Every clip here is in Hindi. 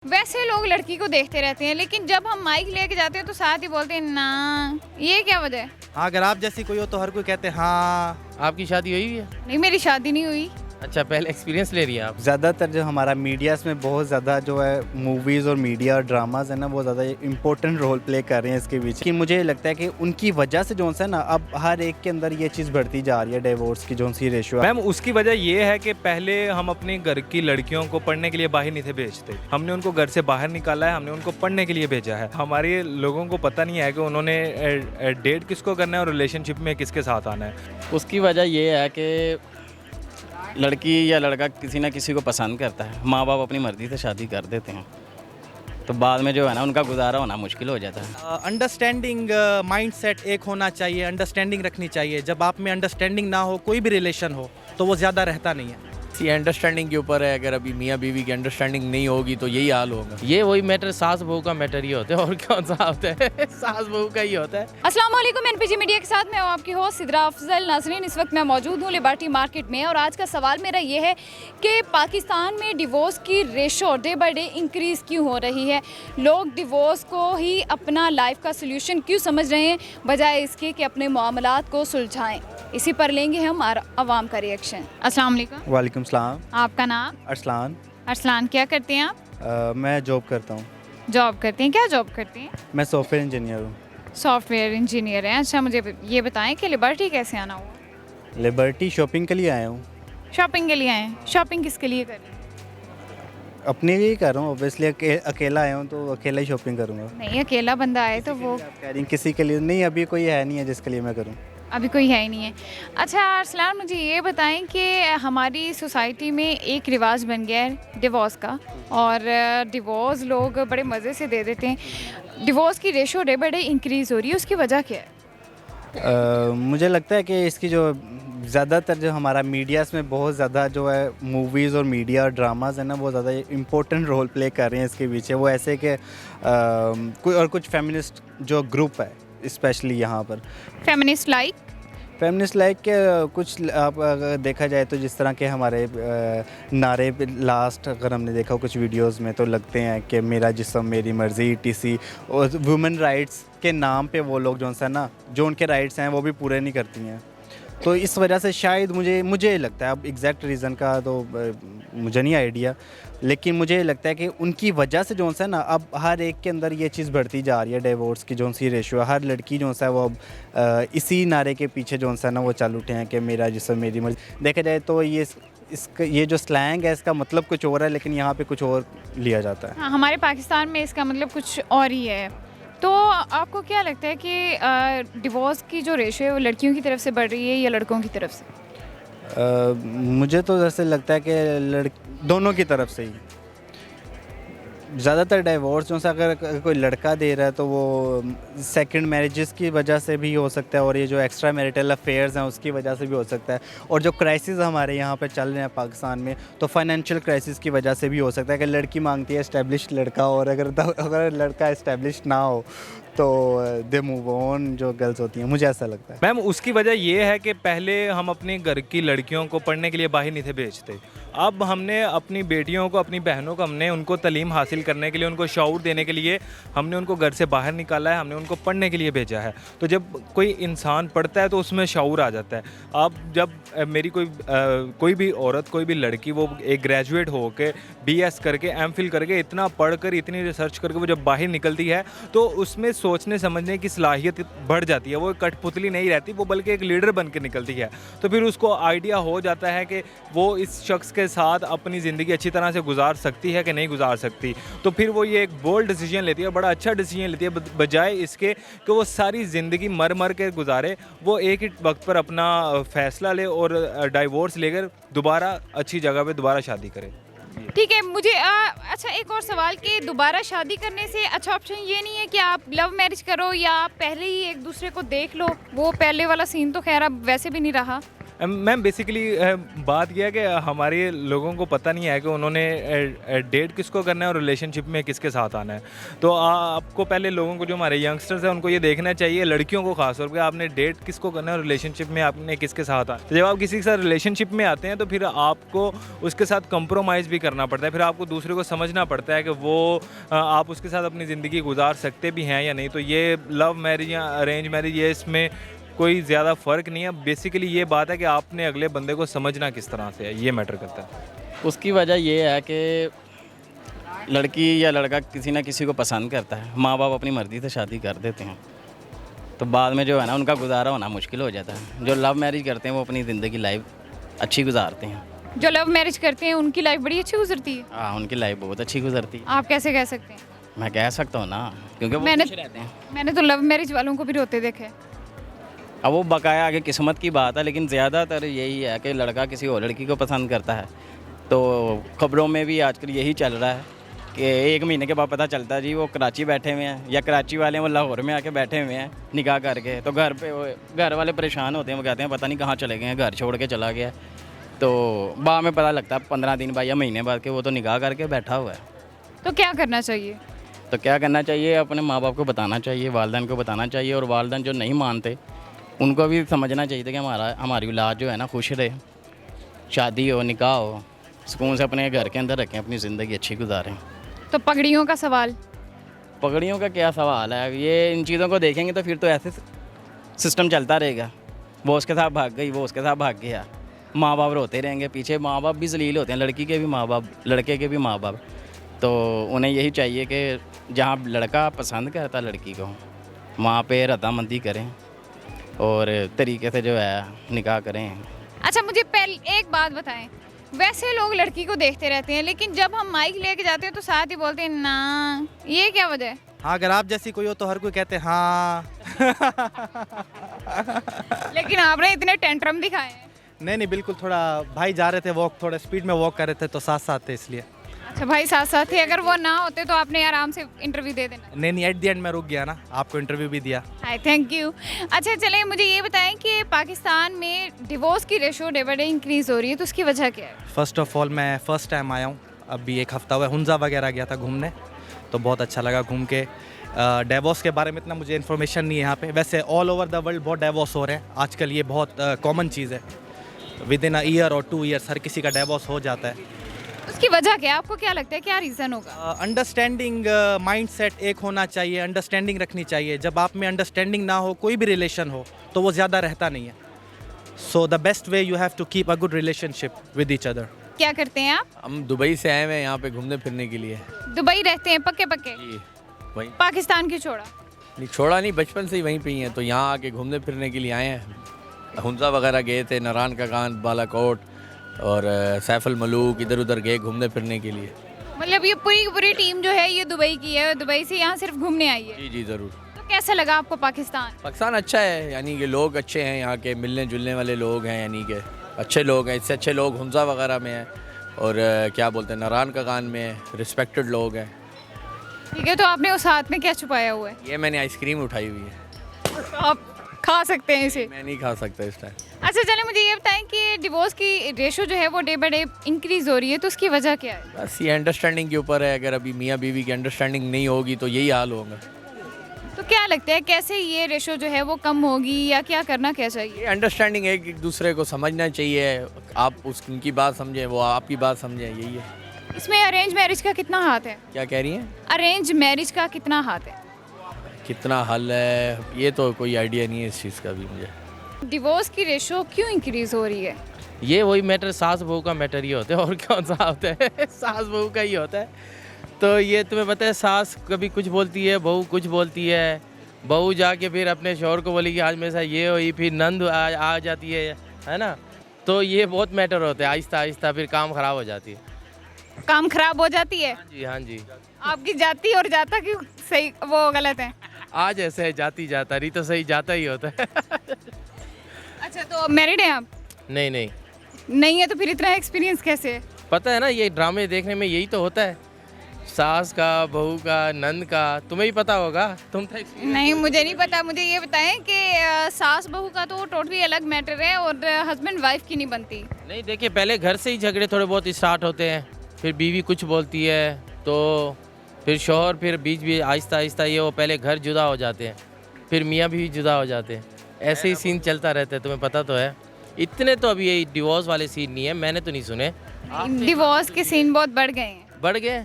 वैसे लोग लड़की को देखते रहते हैं, लेकिन जब हम माइक लेके जाते हैं तो साथ ही बोलते हैं ना। ये क्या वजह है? हाँ, अगर आप जैसी कोई हो तो हर कोई कहते हैं हाँ। आपकी शादी हुई है? नहीं, मेरी शादी नहीं हुई। अच्छा, पहले एक्सपीरियंस ले रही हैं आप? ज़्यादातर जो हमारा मीडियाज़ में बहुत ज़्यादा जो है मूवीज़ और मीडिया और ड्रामाज है ना, वो ज़्यादा इंपॉर्टेंट रोल प्ले कर रहे हैं इसके बीच। कि मुझे लगता है कि उनकी वजह से जो है ना, अब हर एक के अंदर ये चीज़ बढ़ती जा रही है, डिवोर्स की जो सी रेशियो है। मैम, उसकी वजह ये है कि पहले हम अपने घर की लड़कियों को पढ़ने के लिए बाहर नहीं थे भेजते। हमने उनको घर से बाहर निकाला है, हमने उनको पढ़ने के लिए भेजा है। हमारे लोगों को पता नहीं है कि उन्होंने डेट किसको करना है और रिलेशनशिप में किसके साथ आना है। उसकी वजह ये है कि लड़की या लड़का किसी ना किसी को पसंद करता है, माँ बाप अपनी मर्ज़ी से शादी कर देते हैं, तो बाद में जो है ना उनका गुजारा होना मुश्किल हो जाता है। अंडरस्टैंडिंग माइंडसेट एक होना चाहिए, अंडरस्टैंडिंग रखनी चाहिए। जब आप में अंडरस्टैंडिंग ना हो, कोई भी रिलेशन हो, तो वो ज़्यादा रहता नहीं है। ये अंडरस्टैंडिंग के ऊपर है। अगर अभी मियाँ बीवी की अंडरस्टैंडिंग नहीं होगी तो यही हाल होगा। ये वही मैटर, सास बहू का मैटर ही होता है, और कौन सा होता है? सास बहू का ही होता है। अस्सलाम वालेकुम, एनपीजी मीडिया के साथ मैं हूं आपकी होस्ट सिद्रा अफजल। नाज़रीन, इस वक्त मैं मौजूद हूं लिबर्टी मार्केट में और आज का सवाल मेरा ये है कि पाकिस्तान में डिवोर्स की ratio day by day increase क्यों हो रही है? लोग डिवोर्स को ही अपना लाइफ का सोल्यूशन क्यों समझ रहे हैं, बजाय इसके कि अपने मामलात को सुलझाएं? इसी पर लेंगे हम आवाम का रिएक्शन। अस्सलाम वालेकुम। वालेकुम सलाम। आपका नाम? अरसलान। अरसलान, क्या करते हैं आप? मैं जॉब करता हूँ। जॉब करते हैं? क्या जॉब करते हैं? मैं सॉफ्टवेयर इंजीनियर हूँ। सॉफ्टवेयर इंजीनियर हैं। अच्छा, मुझे ये बताएं कि लिबर्टी कैसे आना हुआ? लिबर्टी शॉपिंग के लिए आया हूँ। शॉपिंग के लिए आए हैं? शॉपिंग किसके लिए कर रहे हैं? अपने लिए ही कर रहा हूँ, ऑब्वियसली अकेला आया हूँ तो अकेला ही शॉपिंग करूँगा। नहीं, अकेला बंदा आए तो वो आप कह रही हैं किसी के लिए नहीं, अभी कोई है नहीं है जिसके लिए मैं करूँ। अभी कोई है ही नहीं है। अच्छा अरसलान, मुझे ये बताएं कि हमारी सोसाइटी में एक रिवाज बन गया है डिवोर्स का, और डिवोर्स लोग बड़े मज़े से दे देते हैं। डिवोर्स की ratio day by day increase हो रही है, उसकी वजह क्या है? मुझे लगता है कि इसकी जो ज़्यादातर जो हमारा मीडियाज़ में बहुत ज़्यादा जो है मूवीज़ और मीडिया और ड्रामाज है ना, वो ज़्यादा इंपॉर्टेंट रोल प्ले कर रहे हैं इसके पीछे। वो ऐसे कि कोई और कुछ फेमिनिस्ट जो ग्रुप है स्पेशली यहाँ पर, फेमिनिस्ट लाइक के कुछ आप अगर देखा जाए तो जिस तरह के हमारे नारे लास्ट अगर हमने देखा कुछ वीडियोस में तो लगते हैं कि मेरा जिस्म मेरी मर्ज़ी टीसी, और वुमेन राइट्स के नाम पे वो लोग जो है ना, जो उनके राइट्स हैं वो भी पूरे नहीं करती हैं। तो इस वजह से शायद मुझे लगता है, अब एग्जैक्ट रीज़न का तो मुझे नहीं आइडिया, लेकिन मुझे लगता है कि उनकी वजह से जो है ना, अब हर एक के अंदर ये चीज़ बढ़ती जा रही है, डिवोर्स की जो सी रेशियो है। हर लड़की जो है वो अब इसी नारे के पीछे जो है ना वो चल उठे हैं कि मेरा जिस्म मेरी मर्ज़ी। देखा जाए तो ये जो स्लैंग है इसका मतलब कुछ और है, लेकिन यहाँ पे कुछ और लिया जाता है। हाँ, हमारे पाकिस्तान में इसका मतलब कुछ और ही है। तो आपको क्या लगता है कि डिवोर्स की जो रेशो है वो लड़कियों की तरफ से बढ़ रही है या लड़कों की तरफ से? मुझे तो जैसे लगता है कि दोनों की तरफ से ही। ज़्यादातर डाइवोर्स जो है अगर कोई लड़का दे रहा है तो वो सेकंड मैरिजेस की वजह से भी हो सकता है, और ये जो एक्स्ट्रा मैरिटल अफेयर्स हैं उसकी वजह से भी हो सकता है, और जो क्राइसिस हमारे यहाँ पे चल रहे हैं पाकिस्तान में, तो फाइनेंशियल क्राइसिस की वजह से भी हो सकता है कि लड़की मांगती है इस्टेब्लिश्ड लड़का, और अगर लड़का इस्टेब्लिश्ड ना हो तो दे मूव ऑन, जो गर्ल्स होती हैं, मुझे ऐसा लगता है। मैम, उसकी वजह ये है कि पहले हम अपने घर की लड़कियों को पढ़ने के लिए बाहर नहीं थे भेजते। अब हमने अपनी बेटियों को, अपनी बहनों को, हमने उनको तालीम हासिल करने के लिए, उनको शऊर देने के लिए हमने उनको घर से बाहर निकाला है, हमने उनको पढ़ने के लिए भेजा है। तो जब कोई इंसान पढ़ता है तो उसमें शऊर आ जाता है। अब जब मेरी कोई भी औरत, कोई भी लड़की, वो एक ग्रेजुएट हो के BS करके, MPhil करके, इतना पढ़ कर, इतनी रिसर्च करके वो जब बाहर निकलती है तो उसमें सोचने समझने की सलाहियत बढ़ जाती है। वो कठपुतली नहीं रहती, वो बल्कि एक लीडर बन के निकलती है। तो फिर उसको आइडिया हो जाता है कि वो इस शख्स के साथ अपनी ज़िंदगी अच्छी तरह से गुजार सकती है कि नहीं गुजार सकती। तो फिर वो ये एक बोल्ड डिसीजन लेती है, बड़ा अच्छा डिसीजन लेती है, बजाय इसके कि वो सारी ज़िंदगी मर के गुजारे, वो एक ही वक्त पर अपना फ़ैसला ले और डाइवोर्स लेकर दोबारा अच्छी जगह पे दोबारा शादी करे। ठीक है, मुझे अच्छा एक और सवाल कि दोबारा शादी करने से अच्छा ऑप्शन ये नहीं है कि आप लव मैरिज करो या आप पहले ही एक दूसरे को देख लो? वो पहले वाला सीन तो खैर अब वैसे भी नहीं रहा। मैम बेसिकली बात यह है कि हमारे लोगों को पता नहीं है कि उन्होंने डेट किसको करना है और रिलेशनशिप में किसके साथ आना है। तो आपको पहले लोगों को, जो हमारे यंगस्टर्स हैं, उनको ये देखना चाहिए, लड़कियों को खास तौर पे, आपने डेट किसको करना है और रिलेशनशिप में आपने किसके साथ आना है। तो जब आप किसी के साथ रिलेशनशिप में आते हैं तो फिर आपको उसके साथ कंप्रोमाइज़ भी करना पड़ता है, फिर आपको दूसरे को समझना पड़ता है कि वो आप उसके साथ अपनी ज़िंदगी गुजार सकते भी हैं या नहीं। तो ये लव मैरिज या अरेंज मैरिज, ये इसमें कोई ज़्यादा फ़र्क नहीं है। बेसिकली ये बात है कि आपने अगले बंदे को समझना किस तरह से है, ये मैटर करता है। उसकी वजह ये है कि लड़की या लड़का किसी ना किसी को पसंद करता है, माँ बाप अपनी मर्ज़ी से शादी कर देते हैं, तो बाद में जो है ना उनका गुजारा होना मुश्किल हो जाता है। जो लव मैरिज करते हैं वो अपनी ज़िंदगी लाइफ अच्छी गुजारते हैं। जो लव मैरिज करते हैं उनकी लाइफ बड़ी अच्छी गुजरती है। हाँ, उनकी लाइफ बहुत अच्छी गुजरती है। आप कैसे कह सकते हैं? मैं कह सकता हूँ ना, क्योंकि वो खुश रहते हैं। मैंने तो लव मैरिज वालों को भी रोते देखे हैं। अब वो बकाया आगे किस्मत की बात है, लेकिन ज़्यादातर यही है कि लड़का किसी और लड़की को पसंद करता है। तो खबरों में भी आजकल यही चल रहा है कि 1 महीने के बाद पता चलता है जी वो कराची बैठे हुए हैं, या कराची वाले वो लाहौर में आके बैठे हुए हैं निकाह करके। तो घर वाले परेशान होते हैं, वो कहते हैं पता नहीं कहाँ चले गए हैं, घर छोड़ के चला गया। तो बाद में पता लगता है 15 दिन बाद या महीने बाद कि वो तो निकाह करके बैठा हुआ है। तो क्या करना चाहिए? तो क्या करना चाहिए, अपने माँ बाप को बताना चाहिए, वालिदैन को बताना चाहिए, और वालिदैन जो नहीं मानते उनको भी समझना चाहिए कि हमारी औलाद जो है ना खुश रहे, शादी हो, निकाह हो, सुकून से अपने घर के अंदर रखें, अपनी ज़िंदगी अच्छी गुजारें। तो पगड़ियों का सवाल? पगड़ियों का क्या सवाल है, ये इन चीज़ों को देखेंगे तो फिर तो ऐसे सिस्टम चलता रहेगा। वो उसके साथ भाग गई, वो उसके साथ भाग गया, माँ बाप रोते रहेंगे पीछे। माँ बाप भी जलील होते हैं, लड़की के भी माँ बाप, लड़के के भी माँ बाप। तो उन्हें यही चाहिए कि जहाँ लड़का पसंद करता लड़की को, वहाँ पे रजामंदी करें और तरीके से जो है निकाह करें। अच्छा, मुझे पहले एक बात बताएं, वैसे लोग लड़की को देखते रहते हैं, लेकिन जब हम माइक लेके जाते हैं तो साथ ही बोलते हैं ना, ये क्या वजह है? हाँ, अगर आप जैसी कोई हो तो हर कोई कहते हैं हाँ। लेकिन आपने इतने टेंट्रम दिखाए हैं। नहीं, बिल्कुल, थोड़ा भाई जा रहे थे वॉक, थोड़ा स्पीड में वॉक कर रहे थे तो साथ साथ थे इसलिए। अच्छा भाई साथ साथ थे, अगर वो ना होते तो आपने आराम से इंटरव्यू दे देना। नहीं, एट द एंड मैं रुक गया ना, आपको इंटरव्यू भी दिया। हाय, थैंक यू। अच्छा चलिए, मुझे ये बताएं कि पाकिस्तान में डिवोर्स की ratio day by day increase हो रही है, तो उसकी वजह क्या है? फर्स्ट ऑफ ऑल मैं फ़र्स्ट टाइम आया हूँ, अभी 1 हफ़्ता हुआ है। हुंजा वगैरह गया था घूमने, तो बहुत अच्छा लगा घूम के। डिवोर्स के बारे में इतना मुझे इन्फॉर्मेशन नहीं है यहाँ पे। वैसे ऑल ओवर द वर्ल्ड बहुत डिवोर्स हो रहे हैं आजकल, ये बहुत कॉमन चीज़ है। विद इन अ ईयर और 2 ईयर्स हर किसी का डिवोर्स हो जाता है। उसकी वजह क्या है? आपको क्या लगता है, क्या रीज़न होगा? अंडरस्टैंडिंग माइंडसेट एक होना चाहिए, अंडरस्टैंडिंग रखनी चाहिए। जब आप में अंडरस्टैंडिंग ना हो, कोई भी रिलेशन हो, तो वो ज़्यादा रहता नहीं है। So the best way you have to keep a good relationship with each other. क्या करते हैं आप? हम दुबई से आए हुए हैं यहाँ पे घूमने फिरने के लिए। दुबई रहते हैं पक्के पक्के? जी, वहीं। पाकिस्तान क्यों छोड़ा? नहीं छोड़ा नहीं, बचपन से ही वहीं पे ही हैं, तो यहाँ आके घूमने फिरने के लिए आए हैं। हुंजा वगैरह गए थे, नारायण का कान, बालाकोट और सैफुल मलूक, इधर उधर गए घूमने फिरने के लिए। मतलब ये पूरी टीम जो है ये दुबई की है, दुबई से यहाँ सिर्फ घूमने आई है? जी जी ज़रूर। तो कैसा लगा आपको पाकिस्तान? पाकिस्तान अच्छा है, यानी कि लोग अच्छे हैं, यहाँ के मिलने जुलने वाले लोग हैं, यानी कि अच्छे लोग हैं। इससे अच्छे लोग हुंजा वगैरह में हैं, और क्या बोलते हैं, नारायण का कान में रिस्पेक्टेड लोग हैं। ठीक है, तो आपने उस हाथ में क्या छुपाया हुआ है? ये मैंने आइसक्रीम उठाई हुई है। तो आप खा सकते हैं इसे? मैं नहीं खा सकता इस टाइम। अच्छा चलिए, मुझे ये बताएं कि डिवोर्स की रेशो जो है वो डे बाय डे इंक्रीज हो रही है, तो उसकी वजह क्या है? बस ये अंडरस्टैंडिंग के ऊपर है। अगर अभी मियाँ बीवी की अंडरस्टैंडिंग नहीं होगी तो यही हाल होगा। तो क्या लगता है कैसे ये रेशो जो है वो कम होगी, या क्या करना क्या चाहिए? ये अंडरस्टैंडिंग है, एक दूसरे को समझना चाहिए। आप उनकी बात समझें, वो आपकी बात समझें, यही है। इसमें अरेंज मैरिज का कितना हाथ है? क्या कह रही हैं? अरेंज मैरिज का कितना हाथ है? कितना हल है, ये तो कोई आइडिया नहीं है इस चीज़ का भी मुझे। डिवोर्स की रेशो क्यों इंक्रीज हो रही है? ये वही मैटर, सास बहू का मैटर ही होता है, और कौन सा होता है? सास बहू का ही होता है। तो ये तुम्हें पता है, सास कभी कुछ बोलती है, बहू कुछ बोलती है। बहू जाके फिर अपने शौहर को बोली कि आज मेरे साथ ये हुई, फिर नंद आ जाती है ना। तो ये बहुत मैटर होता है, आहिस्ता आहिस्ता फिर काम ख़राब हो जाती है। काम खराब हो जाती है? हाँ जी, हाँ जी। आपकी जाती और जाता क्यों सही, वो गलत है? आज ऐसे है, जाती जाता, नहीं तो सही जाता ही होता है। अच्छा, तो मैरिड हैं आप? नहीं नहीं, नहीं है तो फिर इतना एक्सपीरियंस कैसे है? पता है ना, ये ड्रामे देखने में यही तो होता है। सास का, बहू का, नंद का, तुम्हें ही पता होगा, तुम तो नहीं, मुझे नहीं पता। मुझे ये बताएं कि सास बहू का तो टोटली अलग मैटर है और हस्बैंड वाइफ की नहीं बनती। नहीं, देखिए पहले घर से ही झगड़े थोड़े बहुत स्टार्ट होते हैं, फिर बीवी कुछ बोलती है तो फिर शौहर, फिर बीच भी आहिस्ता आहिस्ता ये वो पहले घर जुदा हो जाते हैं, फिर मियाँ भी जुदा हो जाते हैं, ऐसे ही सीन चलता रहता है, तुम्हें पता तो है। इतने तो अभी ये डिवोर्स वाले सीन नहीं है, मैंने तो नहीं सुने। डिवोर्स के सीन बहुत बढ़ गए हैं। बढ़ गए?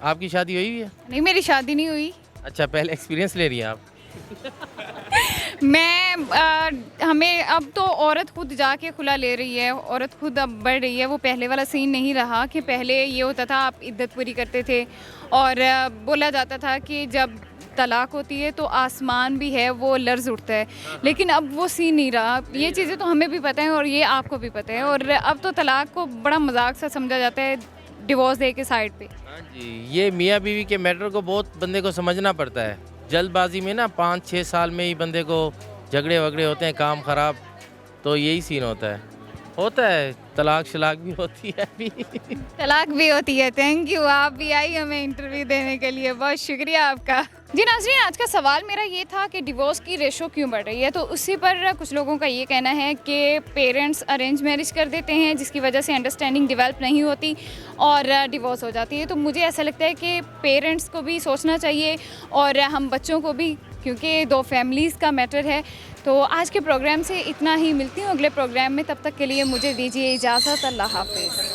आपकी शादी हुई है? नहीं, मेरी शादी नहीं हुई। अच्छा, पहले एक्सपीरियंस ले रही हैं आप। हमें अब तो औरत खुद जाके खुला ले रही है, औरत खुद अब बढ़ रही है। वो पहले वाला सीन नहीं रहा कि पहले ये होता था आप इद्दत पूरी करते थे और बोला जाता था कि जब तलाक होती है तो आसमान भी है वो लर्ज उठता है, लेकिन अब वो सीन नहीं रहा। ये चीज़ें तो हमें भी पता है और ये आपको भी पता है, और अब तो तलाक को बड़ा मजाक सा समझा जाता है डिवोर्स दे के साइड पे। हाँ जी, ये मियाँ बीवी के मैटर को बहुत बंदे को समझना पड़ता है। जल्दबाजी में ना 5-6 साल में ही बंदे को झगड़े वगड़े होते हैं, काम ख़राब, तो यही सीन होता है। तलाक शलाक भी होती है अभी। तलाक भी होती है। थैंक यू, आप भी आई हमें इंटरव्यू देने के लिए, बहुत शुक्रिया आपका। जी नाज़रीन, आज का सवाल मेरा ये था कि डिवोर्स की रेशो क्यों बढ़ रही है, तो उसी पर कुछ लोगों का ये कहना है कि पेरेंट्स अरेंज मैरिज कर देते हैं जिसकी वजह से अंडरस्टैंडिंग डेवलप नहीं होती और डिवोर्स हो जाती है। तो मुझे ऐसा लगता है कि पेरेंट्स को भी सोचना चाहिए और हम बच्चों को भी, क्योंकि दो फैमिलीज़ का मैटर है। तो आज के प्रोग्राम से इतना ही, मिलती हूँ अगले प्रोग्राम में, तब तक के लिए मुझे दीजिए इजाज़त। अल्लाह हाफ़िज़।